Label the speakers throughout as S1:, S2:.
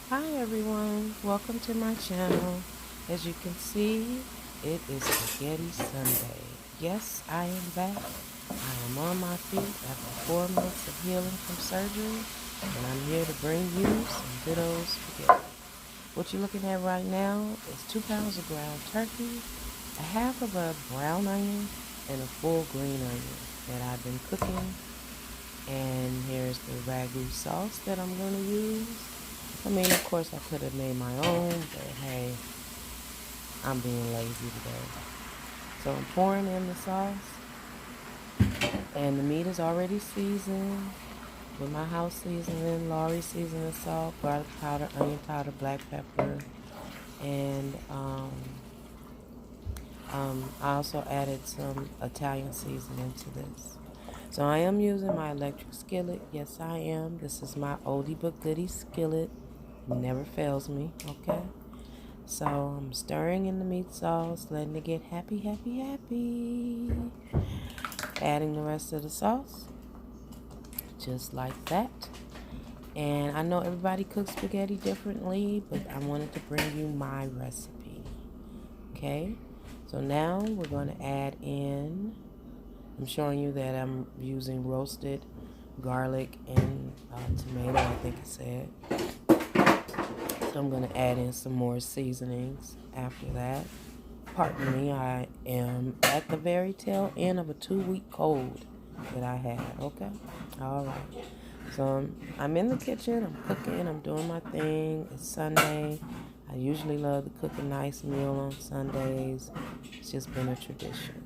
S1: Hi everyone, welcome to my channel. As you can see, it is Spaghetti Sunday. Yes, I am back. I am on my feet after 4 months of healing from surgery, and I'm here to bring you some good old spaghetti. What you're looking at right now is 2 pounds of ground turkey, a half of a brown onion, and a full green onion that I've been cooking. And here's the Ragu sauce that I'm going to use. I mean, of course, I could have made my own, but hey, I'm being lazy today. So I'm pouring in the sauce, and the meat is already seasoned with my house seasoning, Lawry seasoning salt, garlic powder, onion powder, black pepper, and I also added some Italian seasoning to this. So I am using my electric skillet. Yes, I am. This is my oldie but goodie skillet. Never fails me, okay? So I'm stirring in the meat sauce, letting it get happy, happy, happy. Adding the rest of the sauce, just like that. And I know everybody cooks spaghetti differently, but I wanted to bring you my recipe. Okay, so now we're going to add in, I'm showing you that I'm using roasted garlic and tomato, I think it said. So I'm going to add in some more seasonings after that. Pardon me, I am at the very tail end of a 2-week cold that I had, okay? All right. So I'm in the kitchen, I'm cooking, I'm doing my thing. It's Sunday. I usually love to cook a nice meal on Sundays. It's just been a tradition.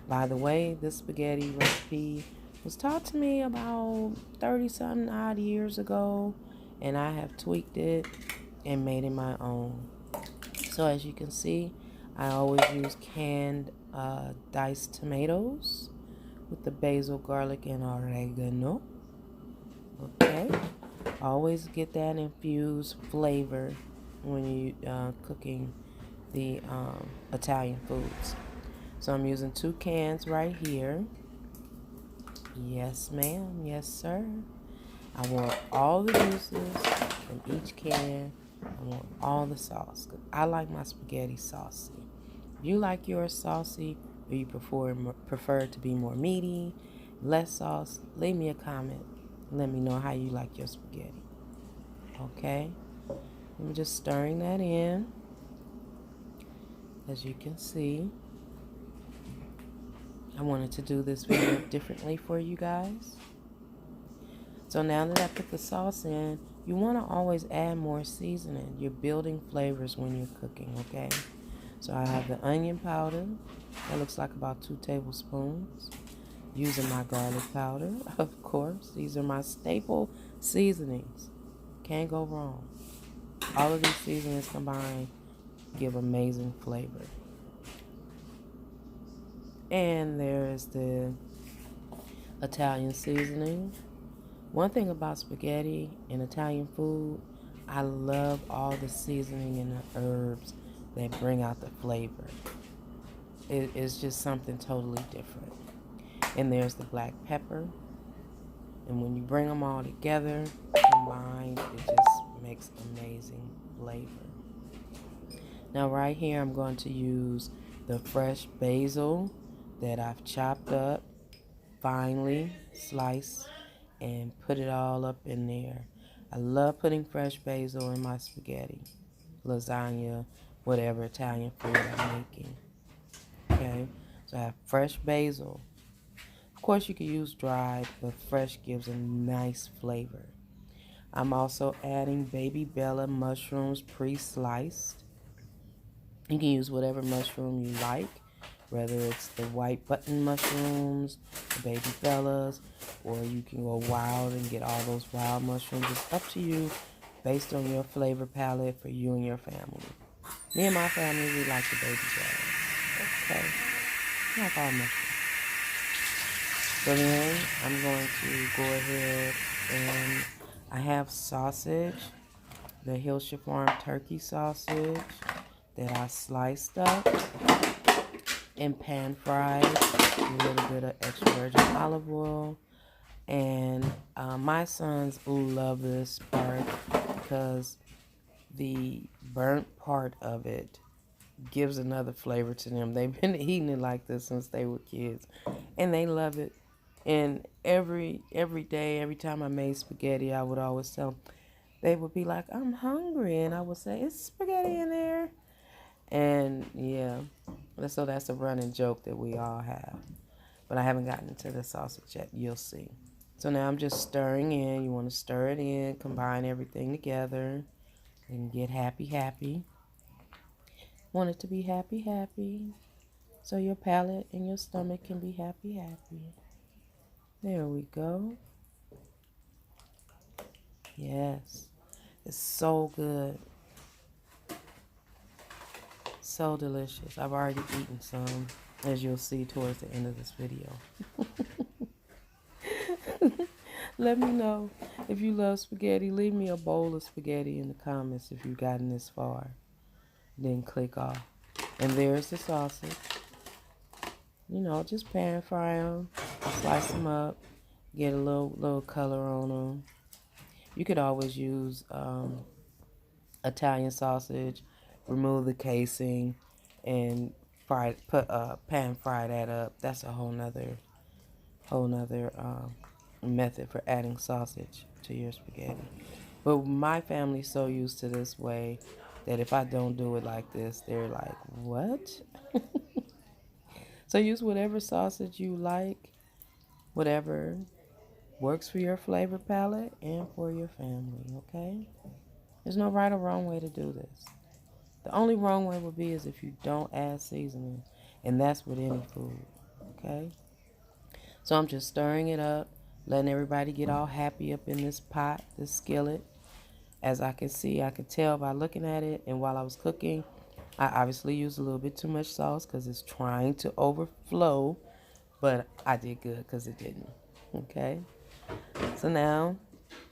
S1: By the way, this spaghetti recipe was taught to me about 30-something odd years ago, and I have tweaked it and made it my own. So as you can see, I always use canned diced tomatoes with the basil, garlic, and oregano. Okay, always get that infused flavor when you cooking the Italian foods. So I'm using 2 cans right here. Yes, ma'am. Yes, sir. I want all the juices from each can. I want all the sauce. I like my spaghetti saucy. If you like yours saucy, or you prefer it to be more meaty, less sauce, leave me a comment. Let me know how you like your spaghetti. Okay? I'm just stirring that in. As you can see, I wanted to do this video differently for you guys. So now that I put the sauce in, you want to always add more seasoning. You're building flavors when you're cooking, okay? So I have the onion powder. That looks like about 2 tablespoons. Using my garlic powder, of course. These are my staple seasonings. Can't go wrong. All of these seasonings combined give amazing flavor. And there's the Italian seasoning. One thing about spaghetti and Italian food, I love all the seasoning and the herbs that bring out the flavor. It is just something totally different. And there's the black pepper. And when you bring them all together, combined, it just makes amazing flavor. Now right here, I'm going to use the fresh basil that I've chopped up, finely sliced, and put it all up in there. I love putting fresh basil in my spaghetti, lasagna, whatever Italian food I'm making. Okay, so I have fresh basil. Of course, you can use dried, but fresh gives a nice flavor. I'm also adding baby bella mushrooms pre-sliced. You can use whatever mushroom you like, whether it's the white button mushrooms, the baby bellas, or you can go wild and get all those wild mushrooms. It's up to you based on your flavor palette for you and your family. Me and my family, we like the baby bellas. Okay, I like all mushrooms. So then I'm going to go ahead and I have sausage, the Hilshire Farm turkey sausage that I sliced up and pan fried with a little bit of extra virgin olive oil. And my sons love this part because the burnt part of it gives another flavor to them. They've been eating it like this since they were kids, and they love it. And every day, every time I made spaghetti, I would always tell them, they would be like, "I'm hungry," and I would say, "Is spaghetti in there?" And yeah, so that's a running joke that we all have. But I haven't gotten into the sausage yet. You'll see. So now I'm just stirring in. You want to stir it in, combine everything together, and get happy, happy. Want it to be happy, happy. So your palate and your stomach can be happy, happy. There we go. Yes. It's so good. So delicious. I've already eaten some, as you'll see towards the end of this video. Let me know if you love spaghetti. Leave me a bowl of spaghetti in the comments if you've gotten this far. Then click off. And there's the sausage. You know, just pan fry them. Slice them up. Get a little color on them. You could always use Italian sausage. Remove the casing and pan fry that up. That's a whole nother method for adding sausage to your spaghetti. But my family's so used to this way that if I don't do it like this, they're like, "What?" So use whatever sausage you like, whatever works for your flavor palette and for your family, okay? There's no right or wrong way to do this. The only wrong way would be is if you don't add seasoning, and that's with any food, okay? So I'm just stirring it up, letting everybody get all happy up in this pot, this skillet. As I can see, I could tell by looking at it, and while I was cooking, I obviously used a little bit too much sauce because it's trying to overflow, but I did good because it didn't, okay? So now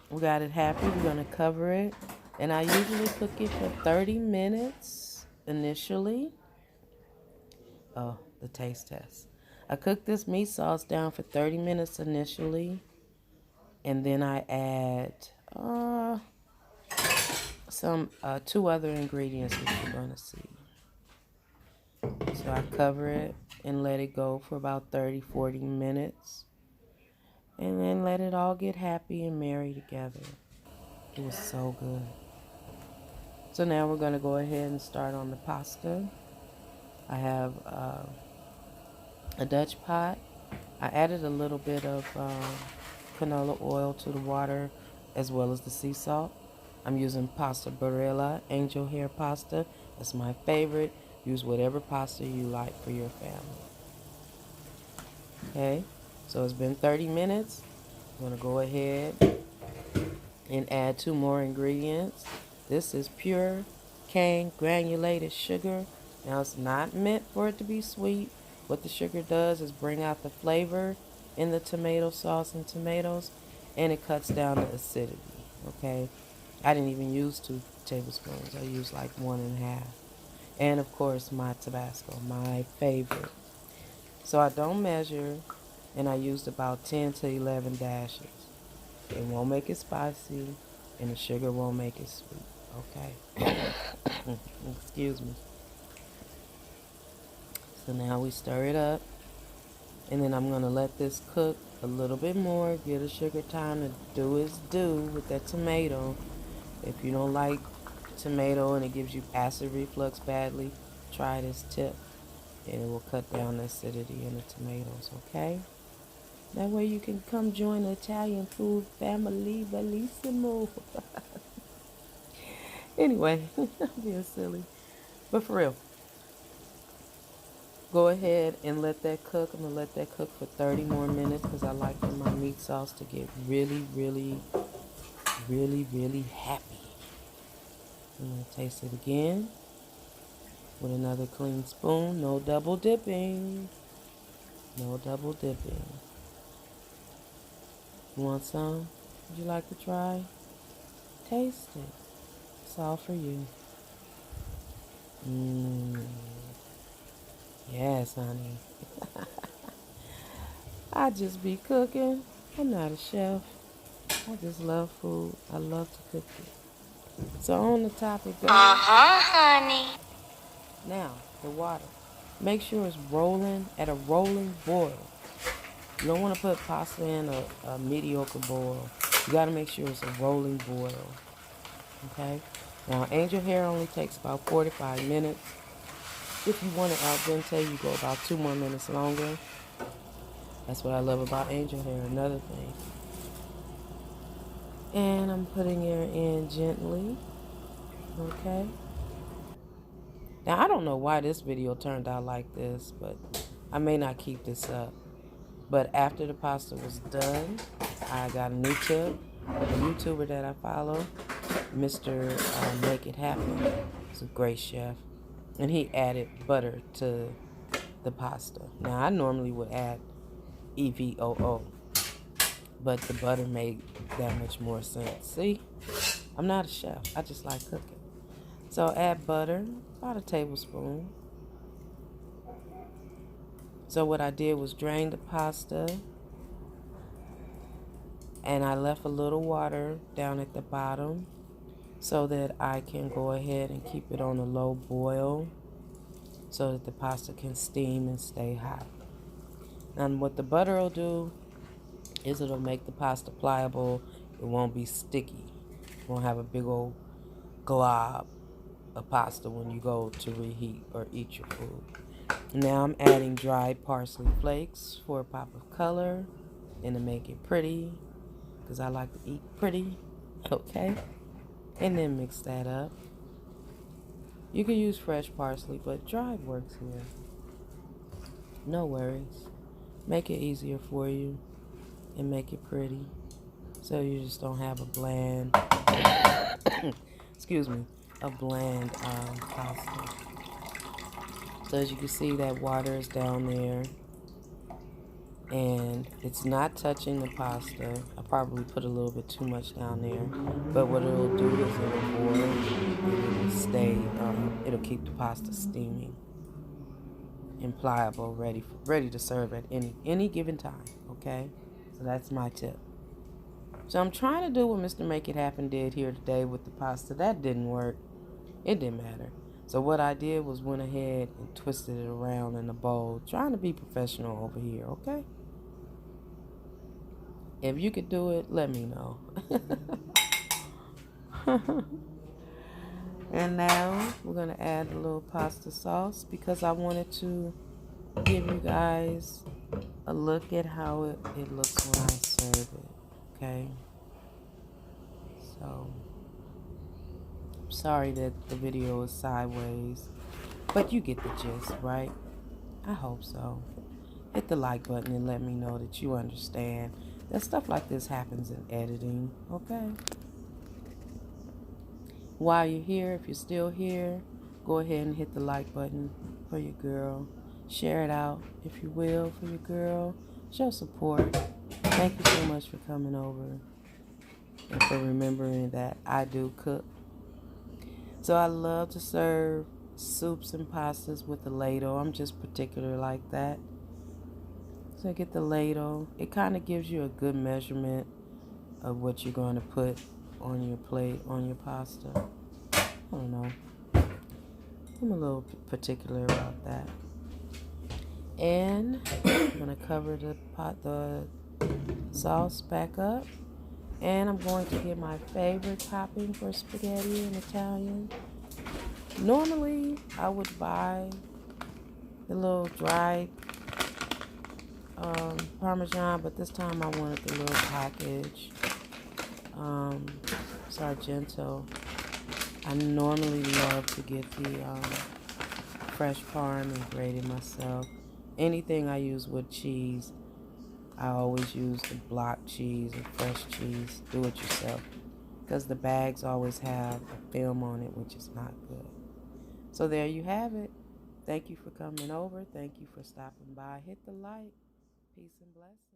S1: we got it happy. We're going to cover it, and I usually cook it for 30 minutes initially. Oh, the taste test. I cook this meat sauce down for 30 minutes initially, and then I add two other ingredients which you're going to see. So I cover it and let it go for about 30-40 minutes, and then let it all get happy and marry together. It was so good. So now we're going to go ahead and start on the pasta. I have a Dutch pot. I added a little bit of canola oil to the water as well as the sea salt. I'm using pasta barilla, angel hair pasta. That's my favorite. Use whatever pasta you like for your family. Okay, so it's been 30 minutes. I'm going to go ahead and add 2 more ingredients. This is pure cane granulated sugar. Now it's not meant for it to be sweet. What the sugar does is bring out the flavor in the tomato sauce and tomatoes, and it cuts down the acidity, okay? I didn't even use 2 tablespoons. I used like 1.5. And of course my Tabasco, my favorite. So I don't measure, and I used about 10 to 11 dashes. It won't make it spicy, and the sugar won't make it sweet, okay? Excuse me. So now we stir it up, and then I'm going to let this cook a little bit more, give the sugar time to do its due with that tomato. If you don't like tomato and it gives you acid reflux badly, try this tip, and it will cut down the acidity in the tomatoes, okay? That way you can come join the Italian food family, bellissimo. Anyway, I'm being silly. But for real, go ahead and let that cook. I'm going to let that cook for 30 more minutes because I like for my meat sauce to get really, really, really, really happy. I'm going to taste it again with another clean spoon. No double dipping. No double dipping. You want some? Would you like to try? Taste it. It's all for you. Yes, honey. I just be cooking. I'm not a chef. I just love food. I love to cook it. So on the top it goes.
S2: Honey.
S1: Now, the water. Make sure it's rolling at a rolling boil. You don't want to put pasta in a mediocre boil. You got to make sure it's a rolling boil. Okay? Now, angel hair only takes about 45 minutes. If you want it al dente, you go about 2 more minutes longer. That's what I love about angel hair. Another thing. And I'm putting it in gently. Okay? Now, I don't know why this video turned out like this, but I may not keep this up. But after the pasta was done, I got a new tip. A YouTuber that I follow, Mr. Make It Happen. He's a great chef. And he added butter to the pasta. Now, I normally would add EVOO, but the butter made that much more sense. See, I'm not a chef. I just like cooking. So add butter, about a tablespoon. So what I did was drain the pasta, and I left a little water down at the bottom so that I can go ahead and keep it on a low boil so that the pasta can steam and stay hot. And what the butter will do is it'll make the pasta pliable. It won't be sticky. You won't have a big old glob of pasta when you go to reheat or eat your food. Now I'm adding dried parsley flakes for a pop of color and to make it pretty, because I like to eat pretty. Okay? And then mix that up. You can use fresh parsley, but dried works here. No worries. Make it easier for you and make it pretty, so you just don't have a bland excuse me, a bland pasta. So as you can see, that water is down there and it's not touching the pasta. I probably put a little bit too much down there, but what it'll do is it'll boil and it'll stay, it'll keep the pasta steaming and pliable, ready to serve at any given time. Okay, so that's my tip. So I'm trying to do what Mr. Make It Happen did here today with the pasta. That didn't work. It didn't matter. So what I did was went ahead and twisted it around in a bowl, trying to be professional over here, okay? If you could do it, let me know. And now we're going to add a little pasta sauce because I wanted to give you guys a look at how it looks when I serve it, okay? So, sorry that the video is sideways, but you get the gist, right? I hope so. Hit the like button and let me know that you understand that stuff like this happens in editing, okay? While you're here, if you're still here, go ahead and hit the like button for your girl. Share it out, if you will, for your girl. Show support. Thank you so much for coming over and for remembering that I do cook. So I love to serve soups and pastas with a ladle. I'm just particular like that. So get the ladle. It kind of gives you a good measurement of what you're going to put on your plate, on your pasta. I don't know. I'm a little particular about that. And I'm going to cover the sauce back up. And I'm going to get my favorite topping for spaghetti in Italian. Normally, I would buy the little dried Parmesan, but this time I wanted the little package. Sargento. I normally love to get the fresh parm and grate it myself. Anything I use with cheese, I always use the block cheese or fresh cheese. Do it yourself, because the bags always have a film on it, which is not good. So there you have it. Thank you for coming over. Thank you for stopping by. Hit the like. Peace and blessings.